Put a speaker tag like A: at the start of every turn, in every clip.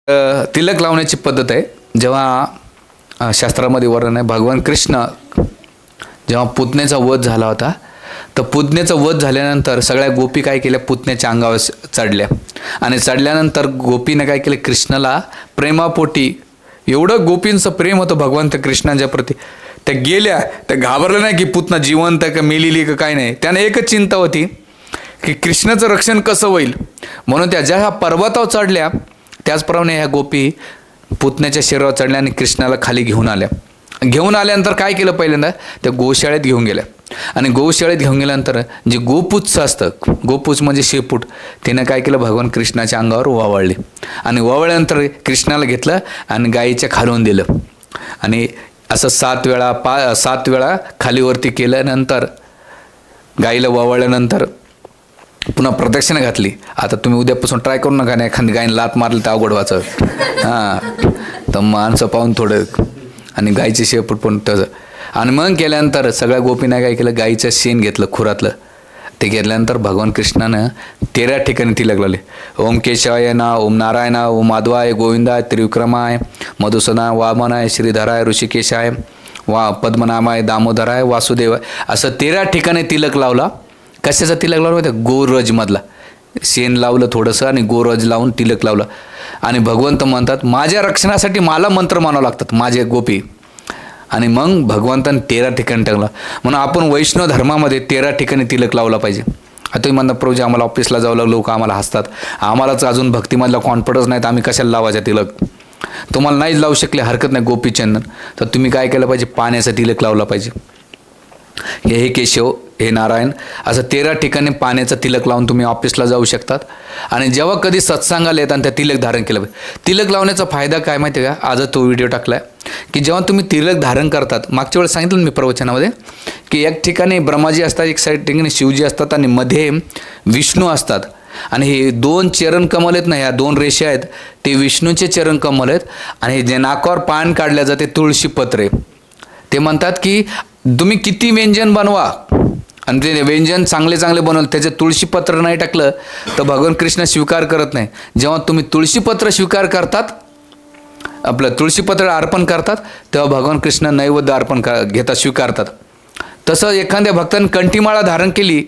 A: तिलक लावण्याची पद्धत आहे. जेव्हा शास्त्रामध्ये वर्णन आहे, भगवान कृष्ण जेव्हा पुतनेचा वध झाला होता, तर पुतनेचा वध झाल्यानंतर सगळ्या गोपी काय केल्या, पुतण्याच्या अंगावर चढल्या आणि चढल्यानंतर गोपीने काय केलं, कृष्णाला प्रेमापोटी, एवढं गोपींचं प्रेम होतं भगवंत कृष्णाच्या प्रती, त्या गेल्या, त्या घाबरल्या नाही की पुतना जिवंत आहे का मेलेली का काय नाही. त्यांना एकच चिंता होती की कृष्णाचं रक्षण कसं होईल. म्हणून त्या ज्या पर्वतावर चढल्या त्याचप्रमाणे ह्या गोपी पुतण्याच्या शरीरावर चढल्या आणि कृष्णाला खाली घेऊन आल्या. घेऊन आल्यानंतर काय केलं, पहिल्यांदा त्या गोशाळेत घेऊन गेल्या आणि गोशाळेत घेऊन गेल्यानंतर जे गोपूचं असतं, गोपूच म्हणजे शेपूट, तिनं काय केलं, भगवान कृष्णाच्या अंगावर वावळले आणि वावळल्यानंतर कृष्णाला घेतलं आणि गाईच्या खालून दिलं आणि असं 7 वेळा खालीवरती केल्यानंतर गाईला वावळल्यानंतर पुन्हा प्रदक्षिणा घातली. आता तुम्ही उद्यापासून ट्राय करू नका, नाही एखादी गायीने लात मारली तर अवघड वाचं. तर माणसं पाहून थोडं आणि गायची शेपूट पण तसं. आणि मग केल्यानंतर सगळ्या गोपीनं काय केलं, गाईचं शेण घेतलं खुरातलं, ते घेतल्यानंतर भगवान कृष्णानं 13 ठिकाणी तिलक लावले. ओम केशवाय ना, ओम नारायणा, ओम माधवाय, गोविंदाय, त्रिविक्रमाय, मधुसूदनाय, वामनाय, श्रीधराय, ऋषिकेशाय, पद्मनामाय, दामोदराय, वासुदेवाय, असं 13 ठिकाणी तिलक लावला. कशाचा तिलक लावला माहिती, गोरजमधला शेण लावलं थोडंसं आणि गोरज लावून तिलक लावलं. आणि भगवंत म्हणतात, माझ्या रक्षणासाठी मला मंत्र मानावं लागतात माझे गोपी. आणि मग भगवंतांनी 13 ठिकाणी टाकलं. म्हणून आपण वैष्णव धर्मामध्ये 13 ठिकाणी तिलक लावला पाहिजे. आता तुम्ही म्हणता, प्रभूजी आम्हाला ऑफिसला जावं लागलं, लोक आम्हाला हसतात, आम्हालाच अजून भक्तीमधला कॉन्फिडन्स नाही, तर आम्ही कशाला लावायचा तिलक. तुम्हाला नाही लावू शकले हरकत नाही गोपीचंदन, तर तुम्ही काय केलं पाहिजे, पाण्याचा तिलक लावला पाहिजे. हे केशव, हे नारायण, असं 13 ठिकाणी पाण्याचं तिलक लावून तुम्ही ऑफिसला जाऊ शकतात. आणि जेव्हा कधी सत्संगाला येतात त्या तिलक धारण केलं पाहिजे. तिलक लावण्याचा फायदा काय माहिती आहे का, आज तो व्हिडिओ टाकला आहे की जेव्हा तुम्ही तिलक धारण करतात, मागच्या वेळेस सांगितलं मी प्रवचनामध्ये की एक ठिकाणी ब्रह्माजी असतात, एक साईड ठिकाणी शिवजी असतात आणि मध्ये विष्णू असतात. आणि हे 2 चरण कमल आहेत ना, ह्या 2 रेषा आहेत, ते विष्णूचे चरण कमल आहेत. आणि जे नाकावर पान काढल्या जाते तुळशी पत्रे, ते म्हणतात की तुम्ही किती व्यंजन बनवा आणि ते व्यंजन चांगले चांगले बनवलं, त्याचे तुळशीपत्र नाही टाकलं तर भगवान कृष्ण स्वीकार करत नाही. जेव्हा तुम्ही तुळशीपत्र स्वीकार करतात, आपलं तुळशीपत्र अर्पण करतात, तेव्हा भगवान कृष्ण नैवेद्य अर्पण घेतात, स्वीकारतात. तसं एखाद्या भक्ताने कंठीमाळा धारण केली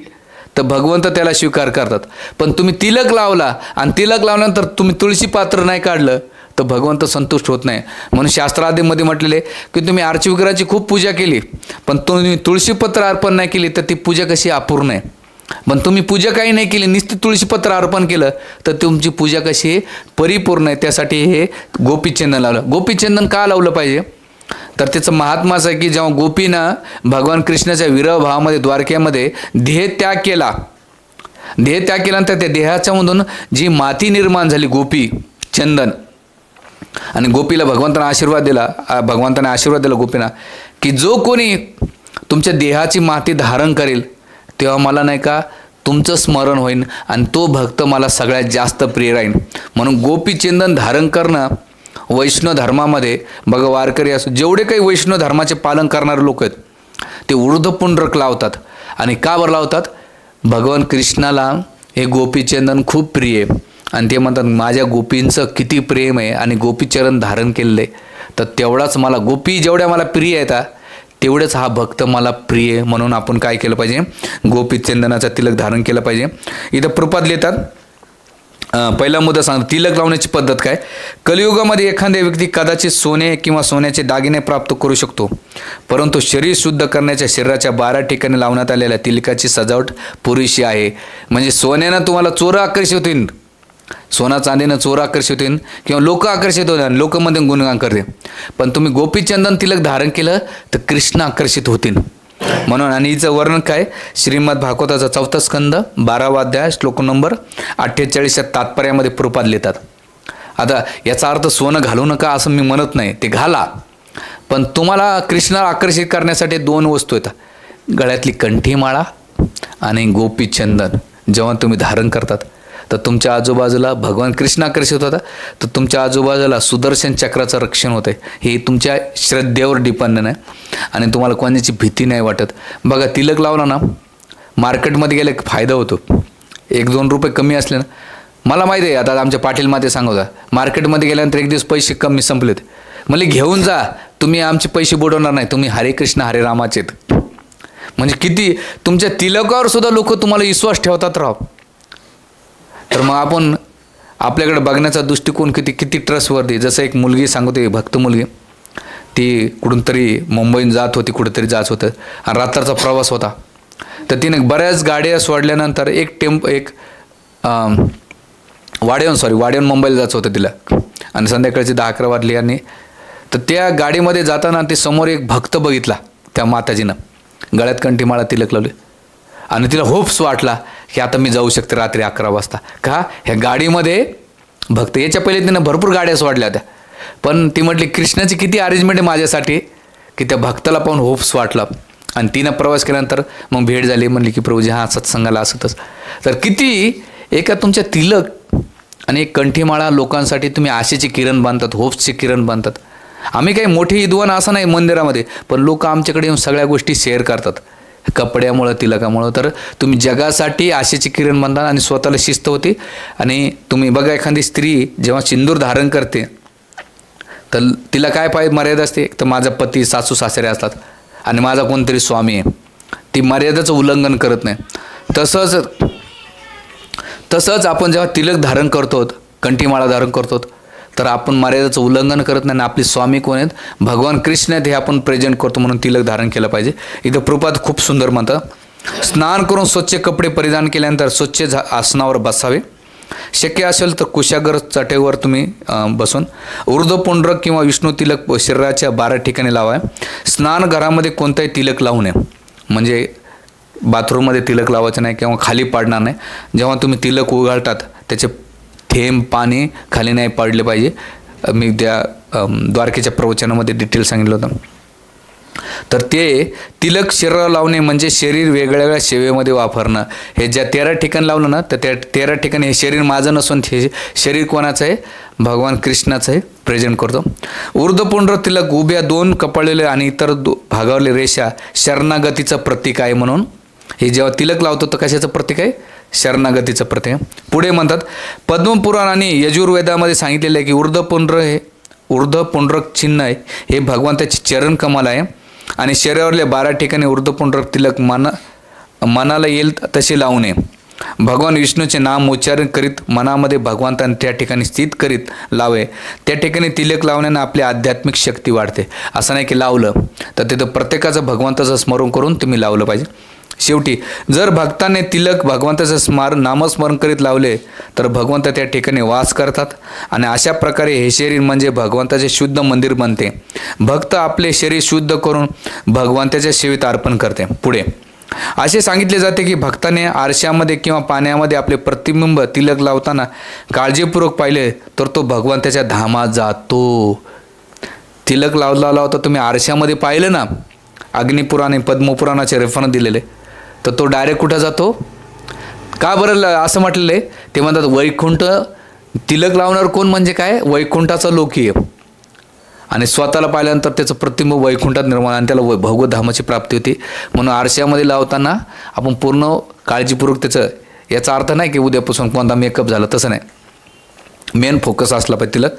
A: तर भगवंत त्याला स्वीकार करतात. पण तुम्ही तिलक लावला आणि तिलक लावल्यानंतर तुम्ही तुळशीपात्र नाही काढलं तर भगवंत संतुष्ट होत नाही. म्हणून शास्त्रामध्ये म्हटलेले की तुम्ही अर्चविग्रहाची खूप पूजा केली पण तुम्ही तुळशीपत्र अर्पण नाही केली तर ती पूजा कशी अपूर्ण आहे. पण तुम्ही पूजा काही नाही केली, नुसती तुळशीपत्र अर्पण केलं तर तुमची पूजा कशी परिपूर्ण आहे. त्यासाठी हे गोपीचंदन लावलं. गोपीचंदन का लावलं पाहिजे तर त्याचं महात्माच आहे की जेव्हा गोपीनं भगवान कृष्णाच्या विरह भावामध्ये द्वारकेमध्ये देहत्याग केल्यानंतर त्या देहाच्यामधून जी माती निर्माण झाली गोपी चंदन, आणि गोपीला भगवंताने आशीर्वाद दिला गोपीना की जो कोणी तुमच्या देहाची माती धारण करेल तेव्हा मला नाही का तुमचं स्मरण होईल आणि तो भक्त मला सगळ्यात जास्त प्रिय राहील. म्हणून गोपीचंदन धारण करणं वैष्णव धर्मामध्ये बघा, वारकरी असो, जेवढे काही वैष्णव धर्माचे पालन करणारे लोक आहेत ते ऊर्ध्वपुंड्रक लावतात. आणि का बरं लावतात, भगवान कृष्णाला हे गोपीचंदन खूप प्रिय आहे आणि ते म्हणतात माझ्या गोपींचं किती प्रेम आहे आणि गोपीचरण धारण केलेलं आहे तर तेवढाच मला गोपी जेवढ्या मला प्रिय आहेत तेवढेच हा भक्त मला प्रिय आहे. म्हणून आपण काय केलं पाहिजे, गोपीचंदनाचा तिलक धारण केलं पाहिजे. इथं प्रपाद लिहितात, पहिला मुद्दा सांगतो, तिलक लावण्याची पद्धत काय. कलियुगामध्ये एखाद्या व्यक्ती कदाचित सोने किंवा सोन्याचे दागिने प्राप्त करू शकतो, परंतु शरीर शुद्ध करण्याच्या शरीराच्या 12 ठिकाणी लावण्यात आलेल्या तिलकाची सजावट पुरेशी आहे. म्हणजे सोन्यानं तुम्हाला चोर आकर्षित होतील, सोना चांदीनं चोर आकर्षित होतील किंवा लोक आकर्षित होतील, लोकमध्ये गुणगान करते. पण तुम्ही गोपीचंदन तिलक धारण केलं तर कृष्ण आकर्षित होतील. म्हणून आणि हिचं वर्णन काय, श्रीमद भागवताचा 4था स्कंद 12वा अध्याय श्लोक नंबर 48 तात्पर्यामध्ये प्रपाद लिहितात. आता याचा अर्थ सोनं घालू नका असं मी म्हणत नाही, ते घाला, पण तुम्हाला कृष्णाला आकर्षित करण्यासाठी 2 वस्तू येतात, गळ्यातली कंठीमाळा आणि गोपीचंदन. जेव्हा तुम्ही धारण करतात तर तुमच्या आजूबाजूला भगवान कृष्ण आकर्षित होता, तर तुमच्या आजूबाजूला सुदर्शन चक्राचं रक्षण होतं. हे तुमच्या श्रद्धेवर डिपेंडन आहे आणि तुम्हाला कोणाची भीती नाही वाटत. बघा, तिलक लावला ना, मार्केटमध्ये गेले फायदा होतो. 1-2 रुपये कमी असले ना मला माहिती आहे, आता आमच्या पाटील माते सांगू मार्केटमध्ये गेल्यानंतर एक दिवस पैसे कमी संपलेत, म्हणजे घेऊन जा, तुम्ही आमचे पैसे बुडवणार नाही, तुम्ही हरे कृष्ण हरे रामाचेत. म्हणजे किती तुमच्या तिलकावर सुद्धा लोक तुम्हाला विश्वास ठेवतात राव. तर मग आपण आपल्याकडे बघण्याचा दृष्टिकोन किती किती ट्रस्टवर्दी. जसं एक मुलगी सांगते, भक्त मुलगी, ती कुठून तरी मुंबईत जात होती, कुठेतरी जात होतं आणि रात्राचा प्रवास होता. तर तिने बऱ्याच गाड्या सोडल्यानंतर एक वाड्याहून मुंबईला जायचं होतं तिला, आणि संध्याकाळची 10-11 वाजली. आणि तर त्या गाडीमध्ये जाताना ती समोर एक भक्त बघितला, त्या माताजीनं गळ्यात कंठीमाळा तिलक लावली, आणि तिला होप्स वाटला की आता मी जाऊ शकते रात्री 11 वाजता. का ह्या गाडीमध्ये भक्त. याच्या पहिले तिनं भरपूर गाड्या सोडल्या होत्या, पण ती म्हटली कृष्णाची किती अरेंजमेंट आहे माझ्यासाठी, की त्या भक्ताला पाहून होप्स वाटला. आणि तिनं प्रवास केल्यानंतर मग भेट झाली, म्हणली की प्रभूजी हा सत्संगाला असतच. तर किती एका तुमच्या तिलक आणि एक कंठीमाळा लोकांसाठी तुम्ही आशेची किरण बांधतात, होप्सची किरण बांधतात. आम्ही काही मोठे विद्वान असं नाही मंदिरामध्ये, पण लोक आमच्याकडे येऊन सगळ्या गोष्टी शेअर करतात, कपड्यामुळं तिलकामुळं. तर तुम्ही जगासाठी आशेची किरण बांधा आणि स्वतःला शिस्त होती. आणि तुम्ही बघा, एखादी स्त्री जेव्हा सिंदूर धारण करते तर तिला काय मर्यादा असते, तर माझा पती सासू सासरे असतात आणि माझा कोणतरी स्वामी आहे, ती मर्यादेचं उल्लंघन करत नाही. तसंच आपण जेव्हा तिलक धारण करतो, कंठीमाळा धारण करतो, तर आपण मर्यादेचं उल्लंघन करत नाही. आपले स्वामी कोण आहेत, भगवान कृष्ण आहेत, हे आपण प्रेझेंट करतो, म्हणून तिलक धारण केलं पाहिजे. इथं प्रपात खूप सुंदर म्हणतं, स्नान करून स्वच्छ कपडे परिधान केल्यानंतर स्वच्छ आसनावर बसावे. शक्य असेल तर कुशागर चटेवर तुम्ही बसून ऊर्ध्वपुंड्रक किंवा विष्णू तिलक शरीराच्या 12 ठिकाणी लावा. स्नानघरामध्ये कोणताही तिलक लावू नये, म्हणजे बाथरूममध्ये तिलक लावायचं नाही किंवा खाली पाडणार नाही. जेव्हा तुम्ही तिलक उघडतात त्याचे थेंब पाणी खाली नाही पाडले पाहिजे. मी त्या द्वारकेच्या प्रवचनामध्ये डिटेल सांगितलं होतं. तर ते तिलक शरीरावर लावणे म्हणजे शरीर वेगळ्या सेवेमध्ये वापरणं. हे ज्या 13 ठिकाणी लावलं ना, तर त्या 13 ठिकाणी हे शरीर माझं नसून हे शरीर कोणाचं आहे, भगवान कृष्णाचं आहे, प्रेझेंट करतो. ऊर्ध्वपुंड्र तिलक उभ्या 2 कपाळलेले आणि इतर भागावरले रेषा शरणागतीचं प्रतीक आहे. म्हणून हे जेव्हा तिलक लावतो तर कशाचं प्रतीक आहे, शरणागतीचं प्रतीक आहे. पुढे म्हणतात, पद्मपुराण आणि यजुर्वेदामध्ये सांगितलेलं आहे की ऊर्ध्वपुंड्रक चिन्ह आहे, हे भगवंताची चरण कमाल आहे. आणि शरीरावरल्या 12 ठिकाणी ऊर्ध्वपुंड्रक तिलक मनाला येईल तसे लावू नये. भगवान विष्णूचे नाम उच्चारण करीत मनामध्ये भगवंतांनी त्या ठिकाणी स्थित करीत लावे. त्या ठिकाणी तिलक लावण्यानं आपली आध्यात्मिक शक्ती वाढते. असं नाही की लावलं तर तिथं प्रत्येकाचं भगवंताचं स्मरण करून तुम्ही लावलं पाहिजे. शेवटी जर भक्ताने तिलक भगवंताचं नामस्मरण करीत लावले तर भगवंत त्या ठिकाणी वास करतात आणि अशा प्रकारे हे शरीर म्हणजे भगवंताचे शुद्ध मंदिर बनते. भक्त आपले शरीर शुद्ध करून भगवंताच्या सेवेत अर्पण करते. पुढे असे सांगितले जाते की भक्ताने आरशामध्ये किंवा पाण्यामध्ये आपले प्रतिबिंब तिलक लावताना काळजीपूर्वक पाहिले तर तो भगवंताच्या धामात जातो. तिलक लावता तुम्ही आरशामध्ये पाहिलं ना, अग्निपुराण आणि पद्मपुराणाचे रेफरन्स दिलेले, तर तो डायरेक्ट कुठं जातो. का बरं असं म्हटलेलं आहे, ते म्हणतात वैकुंठ. तिलक लावणार कोण म्हणजे काय, वैकुंठाचा लोकी आहे. आणि स्वतःला पाहिल्यानंतर त्याचं प्रतिबिंब वैकुंठात निर्माण आणि त्याला भगवत धामाची प्राप्ती होती. म्हणून आरशामध्ये लावताना आपण पूर्ण काळजीपूर्वक त्याचं, याचा अर्थ नाही की उद्यापासून कोणता मेकअप झाला, तसं नाही, मेन फोकस असला पाहिजे तिलक.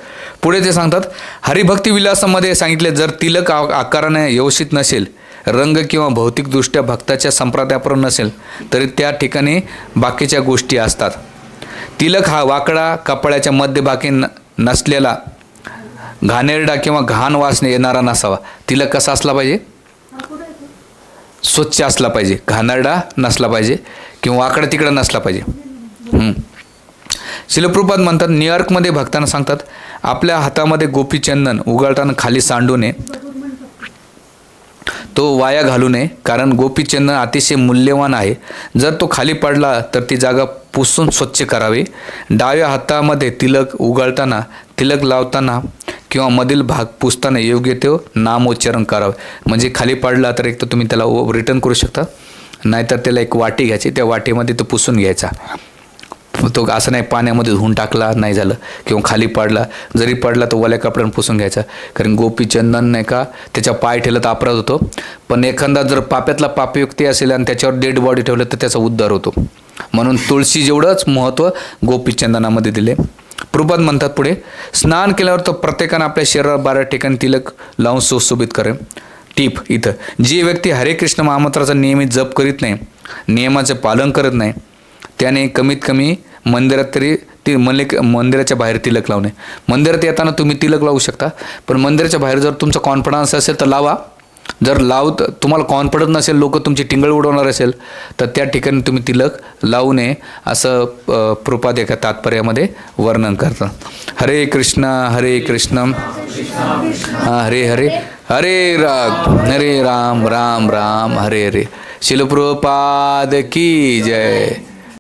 A: पुढे ते सांगतात, हरिभक्ती विलासामध्ये सांगितले, जर तिलक आकाराने व्यवस्थित नसेल, रंग किंवा भौतिकदृष्ट्या भक्ताच्या संप्रदायाप्रमाणे नसेल तरी त्या ठिकाणी बाकीच्या गोष्टी असतात. तिलक हा वाकडा, कपाळाच्या मध्यभागी नसलेला, घाणेरडा किंवा घाण वासने येणारा नसावा. तिलक कसा असला पाहिजे, स्वच्छ असला पाहिजे, घाणेरडा नसला पाहिजे किंवा वाकडा तिकडं नसला पाहिजे. शिलप्रपाद म्हणतात, न्यूयॉर्कमध्ये भक्तांना सांगतात, आपल्या हातामध्ये गोपीचंदन उघडताना खाली सांडू नये, तो वाया घालू नये, कारण गोपीचंदन अतिशय मूल्यवान आहे. जर तो खाली पडला तर ती जागा पुसून स्वच्छ करावी. डाव्या हातामध्ये तिलक उघडताना, तिलक लावताना किंवा मधील भाग पुसताना योग्य ते नामोच्चारण करावे. म्हणजे खाली पडला तर एक तर तुम्ही त्याला रिटर्न करू शकता, नाहीतर त्याला एक वाटी घ्यायची, त्या वाटीमध्ये तो पुसून घ्यायचा. तो असं नाही पाण्यामध्ये धुवून टाकला नाही झालं किंवा खाली पडला, जरी पडला तर ओल्या कपड्यानं पुसून घ्यायचा. कारण गोपीचंदन नाही का त्याच्या पाय ठेवलं तर अपराध होतो, पण एखादा जर पाप्यातला पापयुक्ती असेल आणि त्याच्यावर डेड बॉडी ठेवलं तर त्याचा उद्धार होतो. म्हणून तुळशी जेवढंच महत्त्व गोपीचंदनामध्ये दिले. प्रभुपाद म्हणतात पुढे, स्नान केल्यावर तो प्रत्येकानं आपल्या शरीरावर 12 ठिकाणी तिलक लावून सुशोभित करे. टीप इथं, जी व्यक्ती हरे कृष्ण महामंत्राचा नियमित जप करीत नाही, नियमाचे पालन करत नाही, त्याने कमीत कमी मंदिरात तरी मंदिराच्या बाहेर तिलक लावणे. मंदिरात येताना तुम्ही तिलक लावू शकता, पण मंदिराच्या बाहेर जर तुमचा कॉन्फिडन्स असेल तर लावा. जर तुम्हाला कॉन्फिडन्स नसेल, लोक तुमची टिंगल उडवणार असेल, तर त्या ठिकाणी तुम्ही तिलक लावू नये, असं प्रभुपाद एका तात्पर्यामध्ये वर्णन करतात. हरे कृष्ण हरे हरे, हरे राम राम राम हरे हरे. शिल प्रभुपाद की जय.